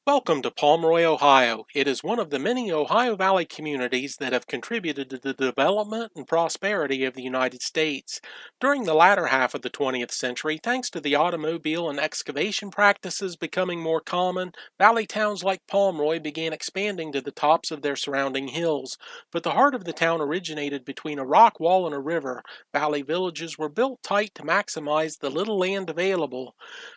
Welcome to Pomeroy, Ohio. It is one of the many Ohio Valley communities that have contributed to the development and prosperity of the United States. During the latter half of the 20th century, thanks to the automobile and excavation practices becoming more common, valley towns like Pomeroy began expanding to the tops of their surrounding hills. But the heart of the town originated between a rock wall and a river. Valley villages were built tight to maximize the little land available.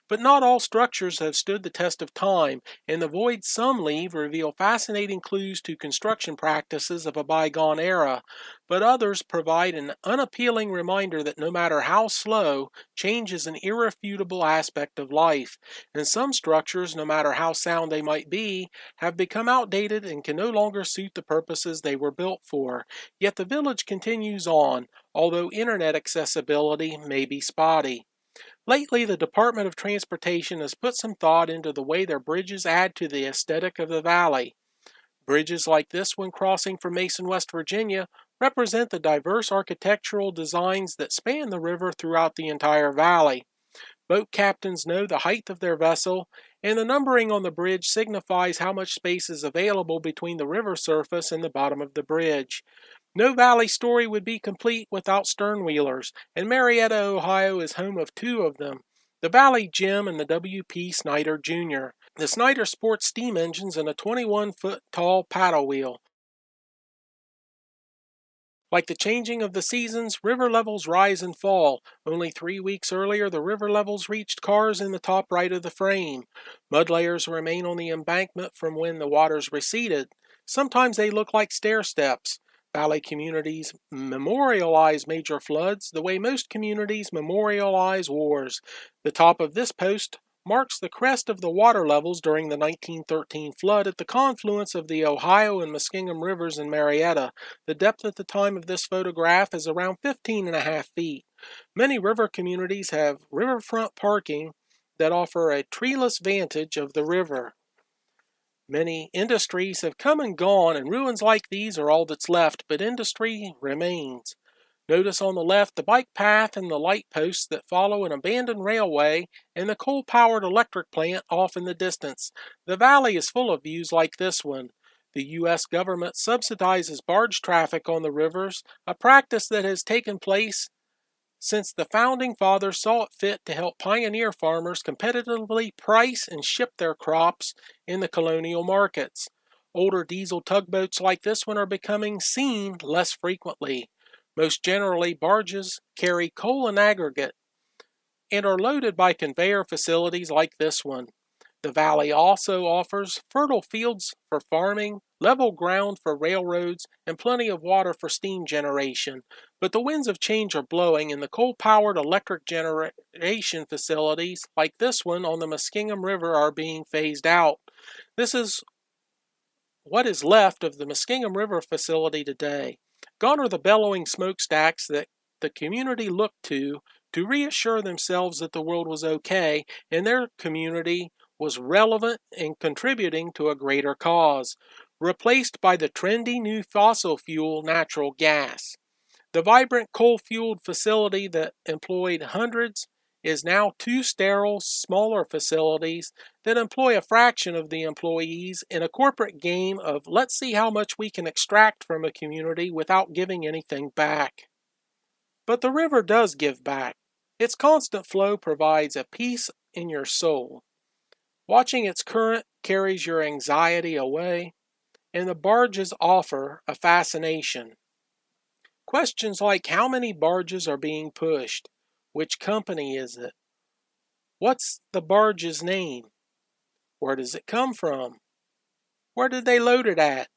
But not all structures have stood the test of time, and the voids some leave reveal fascinating clues to construction practices of a bygone era, but others provide an unappealing reminder that no matter how slow, change is an irrefutable aspect of life, and some structures, no matter how sound they might be, have become outdated and can no longer suit the purposes they were built for. Yet the village continues on, although internet accessibility may be spotty. Lately, the Department of Transportation has put some thought into the way their bridges add to the aesthetic of the valley. Bridges like this one crossing from Mason, West Virginia, represent the diverse architectural designs that span the river throughout the entire valley. Boat captains know the height of their vessel, and the numbering on the bridge signifies how much space is available between the river surface and the bottom of the bridge. No valley story would be complete without sternwheelers, and Marietta, Ohio is home of two of them, the Valley Jim and the W.P. Snyder Jr. The Snyder sports steam engines and a 21-foot tall paddle wheel. Like the changing of the seasons, river levels rise and fall. Only 3 weeks earlier, the river levels reached cars in the top right of the frame. Mud layers remain on the embankment from when the waters receded. Sometimes they look like stair steps. Valley communities memorialize major floods the way most communities memorialize wars. The top of this post marks the crest of the water levels during the 1913 flood at the confluence of the Ohio and Muskingum rivers in Marietta. The depth at the time of this photograph is around 15.5 feet. Many river communities have riverfront parking that offer a treeless vantage of the river. Many industries have come and gone, and ruins like these are all that's left, but industry remains. Notice on the left the bike path and the light posts that follow an abandoned railway and the coal-powered electric plant off in the distance. The valley is full of views like this one. The U.S. government subsidizes barge traffic on the rivers, a practice that has taken place since the Founding Fathers saw it fit to help pioneer farmers competitively price and ship their crops in the colonial markets. Older diesel tugboats like this one are becoming seen less frequently. Most generally, barges carry coal and aggregate and are loaded by conveyor facilities like this one. The valley also offers fertile fields for farming, level ground for railroads, and plenty of water for steam generation. But the winds of change are blowing, and the coal-powered electric generation facilities, like this one on the Muskingum River, are being phased out. This is what is left of the Muskingum River facility today. Gone are the bellowing smokestacks that the community looked to reassure themselves that the world was okay, and their community was relevant and contributing to a greater cause, replaced by the trendy new fossil fuel natural gas. The vibrant coal-fueled facility that employed hundreds is now two sterile, smaller facilities that employ a fraction of the employees in a corporate game of let's see how much we can extract from a community without giving anything back. But the river does give back. Its constant flow provides a peace in your soul. Watching its current carries your anxiety away, and the barges offer a fascination. Questions like how many barges are being pushed? Which company is it? What's the barge's name? Where does it come from? Where did they load it at?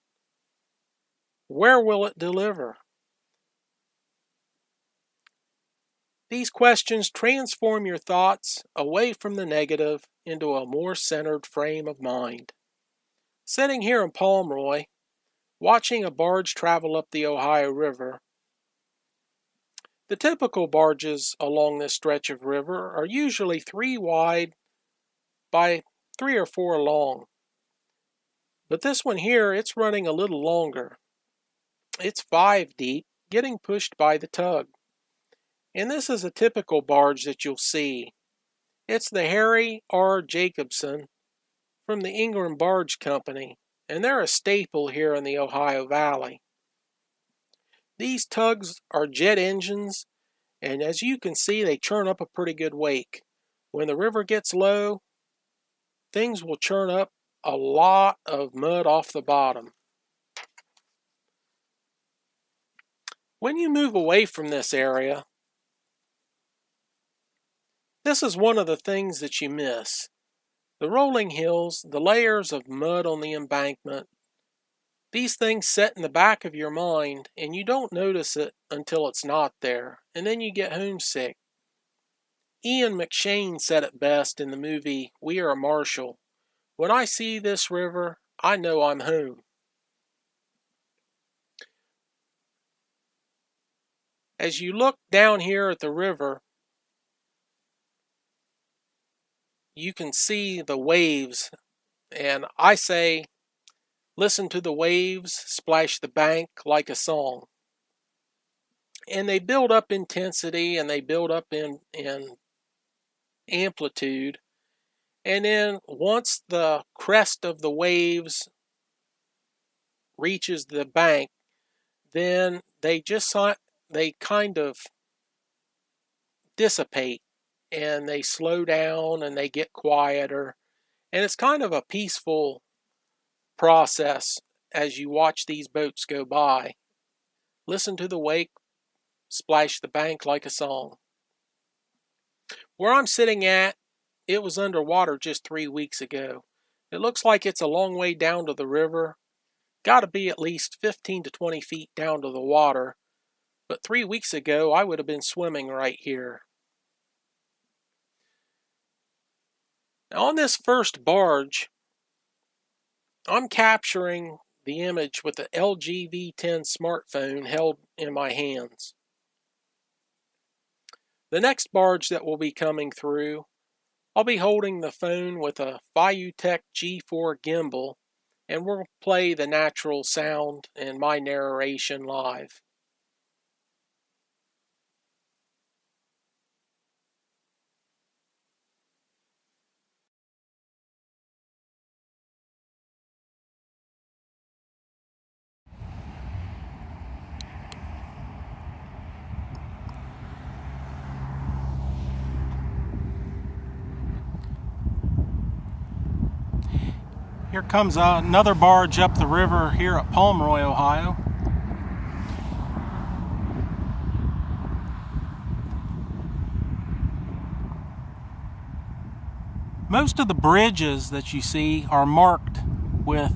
Where will it deliver? These questions transform your thoughts away from the negative into a more centered frame of mind. Sitting here in Pomeroy, watching a barge travel up the Ohio River, the typical barges along this stretch of river are usually 3 wide by 3 or 4 long. But this one here, it's running a little longer. It's 5 deep, getting pushed by the tug. And this is a typical barge that you'll see. It's the Harry R. Jacobson from the Ingram Barge Company, and they're a staple here in the Ohio Valley. These tugs are jet engines, and as you can see, they churn up a pretty good wake. When the river gets low, things will churn up a lot of mud off the bottom. When you move away from this area, this is one of the things that you miss. The rolling hills, the layers of mud on the embankment, these things set in the back of your mind and you don't notice it until it's not there, and then you get homesick. Ian McShane said it best in the movie We Are Marshall. When I see this river, I know I'm home. As you look down here at the river, you can see the waves, and I say, listen to the waves splash the bank like a song. And they build up intensity and they build up in amplitude. And then once the crest of the waves reaches the bank, then they kind of dissipate and they slow down and they get quieter. And it's kind of a peaceful process as you watch these boats go by. Listen to the wake splash the bank like a song. Where I'm sitting at, it was underwater just 3 weeks ago. It looks like it's a long way down to the river. Got to be at least 15 to 20 feet down to the water. But 3 weeks ago, I would have been swimming right here. Now on this first barge, I'm capturing the image with the LG V10 smartphone held in my hands. The next barge that will be coming through, I'll be holding the phone with a Logitech G4 gimbal, and we'll play the natural sound and my narration live. Here comes another barge up the river here at Pomeroy, Ohio. Most of the bridges that you see are marked with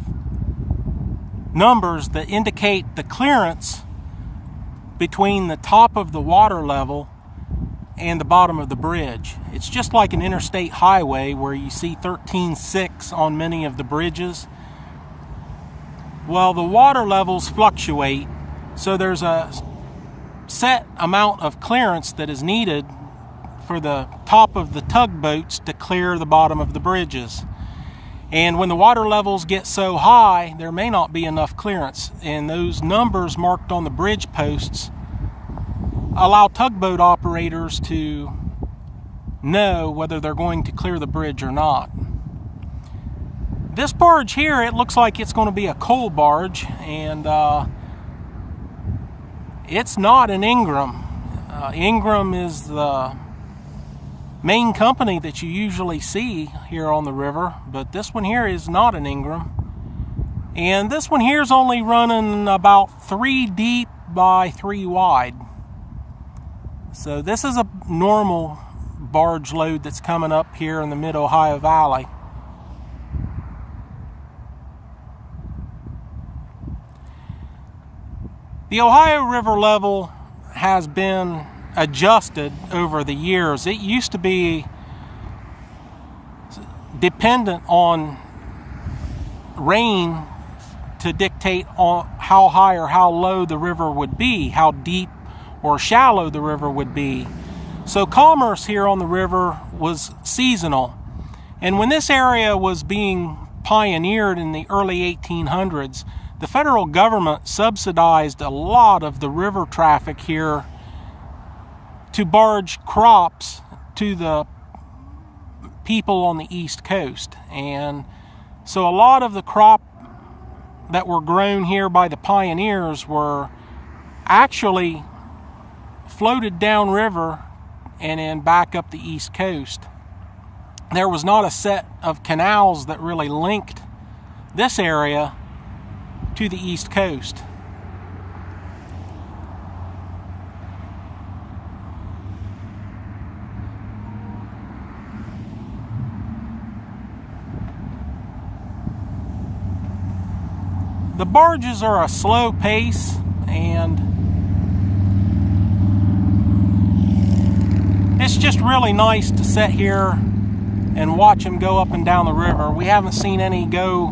numbers that indicate the clearance between the top of the water level and the bottom of the bridge. It's just like an interstate highway where you see 13.6 on many of the bridges. Well, the water levels fluctuate, so there's a set amount of clearance that is needed for the top of the tugboats to clear the bottom of the bridges. And when the water levels get so high, there may not be enough clearance, and those numbers marked on the bridge posts allow tugboat operators to know whether they're going to clear the bridge or not. This barge here, it looks like it's going to be a coal barge, and it's not an Ingram. Ingram is the main company that you usually see here on the river, but this one here is not an Ingram. And this one here is only running about 3 deep by 3 wide. So this is a normal barge load that's coming up here in the mid-Ohio Valley. The Ohio River level has been adjusted over the years. It used to be dependent on rain to dictate on how high or how low the river would be, how deep or shallow the river would be. So commerce here on the river was seasonal. And when this area was being pioneered in the early 1800s, the federal government subsidized a lot of the river traffic here to barge crops to the people on the East Coast. And So a lot of the crop that were grown here by the pioneers were actually floated downriver and then back up the East Coast. There was not a set of canals that really linked this area to the East Coast. The barges are a slow pace, and it's just really nice to sit here and watch them go up and down the river. We haven't seen any go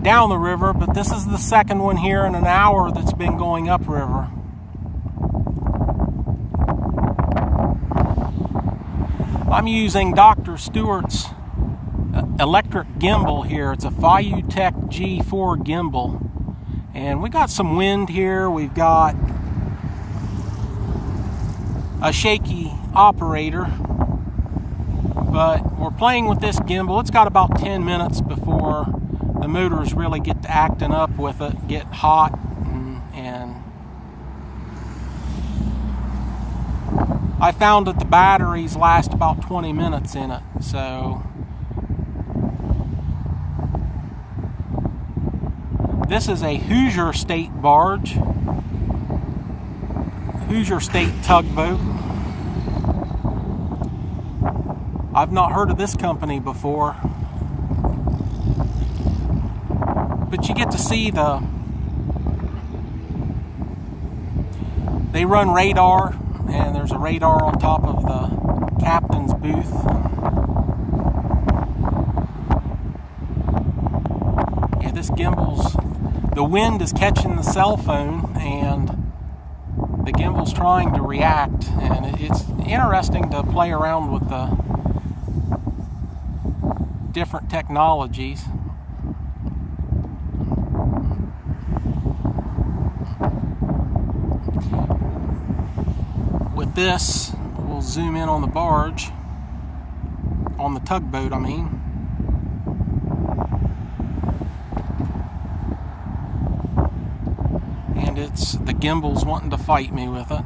down the river, but this is the second one here in an hour that's been going upriver. I'm using Dr. Stewart's electric gimbal here. It's a Logitech G-430 gimbal, and we got some wind here. We've got a shaky operator, but we're playing with this gimbal. It's got about 10 minutes before the motors really get to acting up with it, get hot, and I found that the batteries last about 20 minutes in it. So this is a Hoosier State barge, Hoosier State tugboat. I've not heard of this company before, but you get to see they run radar, and there's a radar on top of the captain's booth. Yeah, this the wind is catching the cell phone, and the gimbal's trying to react, and it's interesting to play around with the different technologies. With this, we'll zoom in on the barge, on the tugboat, I mean. And the gimbal's wanting to fight me with it.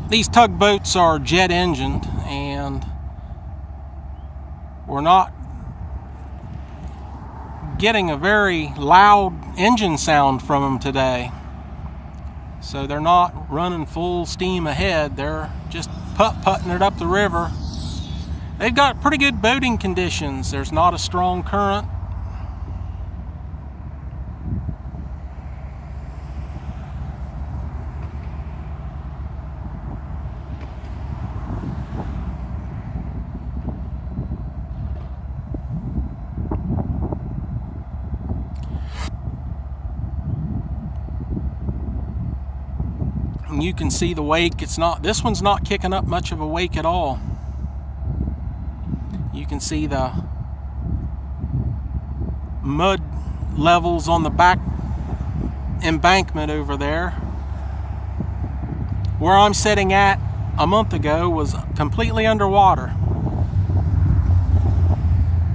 These tugboats are jet engined, and we're not getting a very loud engine sound from them today. So they're not running full steam ahead. They're just putt-putting it up the river. They've got pretty good boating conditions. There's not a strong current. And you can see the wake. This one's not kicking up much of a wake at all. You can see the mud levels on the back embankment over there. Where I'm sitting at a month ago was completely underwater.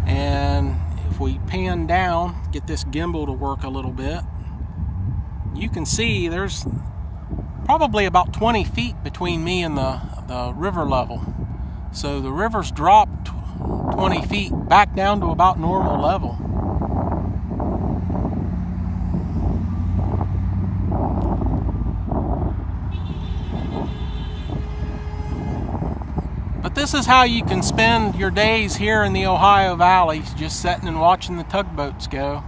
And if we pan down, get this gimbal to work a little bit, you can see there's probably about 20 feet between me and the river level. So the river's dropped 20 feet back down to about normal level. But this is how you can spend your days here in the Ohio Valley, just sitting and watching the tugboats go.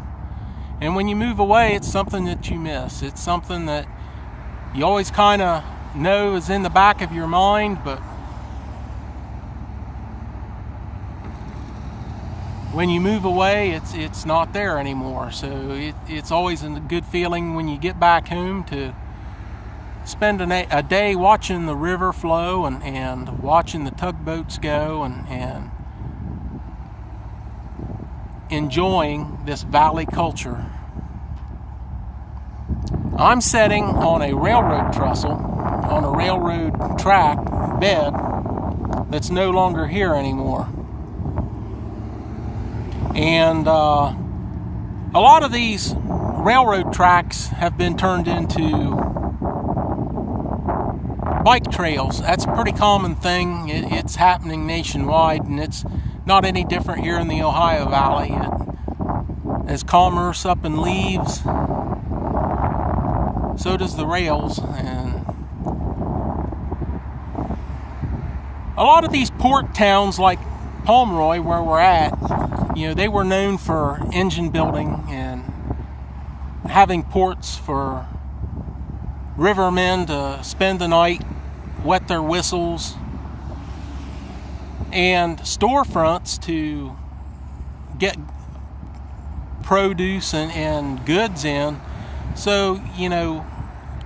And when you move away, it's something that you miss. It's something that you always kind of know is in the back of your mind, but when you move away, it's not there anymore. So it's always a good feeling when you get back home to spend a day watching the river flow and watching the tugboats go and enjoying this valley culture. I'm sitting on a railroad trestle, on a railroad track bed that's no longer here anymore. And a lot of these railroad tracks have been turned into bike trails. That's a pretty common thing. It's happening nationwide, and it's not any different here in the Ohio Valley. As commerce up and leaves, so does the rails. And a lot of these port towns like Pomeroy, where we're at, they were known for engine building and having ports for rivermen to spend the night, wet their whistles, and storefronts to get produce and goods in. So,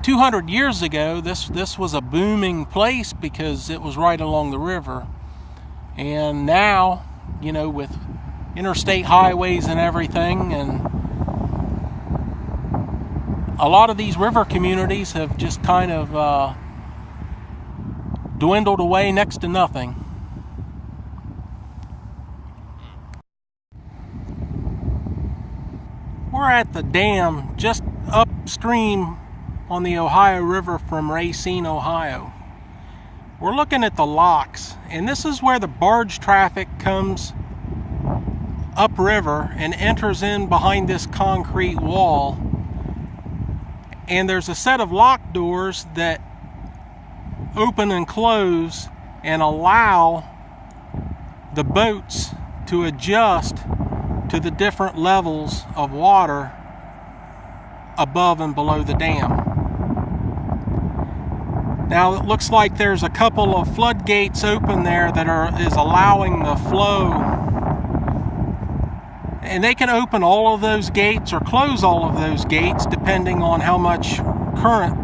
200 years ago, this was a booming place because it was right along the river. And now, with interstate highways and everything, and a lot of these river communities have just kind of dwindled away next to nothing. We're at the dam just upstream on the Ohio River from Racine, Ohio. We're looking at the locks, and this is where the barge traffic comes upriver and enters in behind this concrete wall. And there's a set of lock doors that open and close and allow the boats to adjust to the different levels of water above and below the dam. Now it looks like there's a couple of floodgates open there that is allowing the flow, and they can open all of those gates or close all of those gates depending on how much current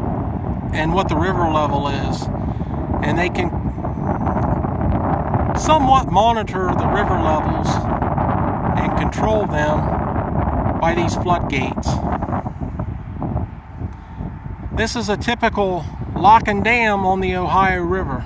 and what the river level is. And they can somewhat monitor the river levels and control them by these floodgates. This is a typical lock and dam on the Ohio River.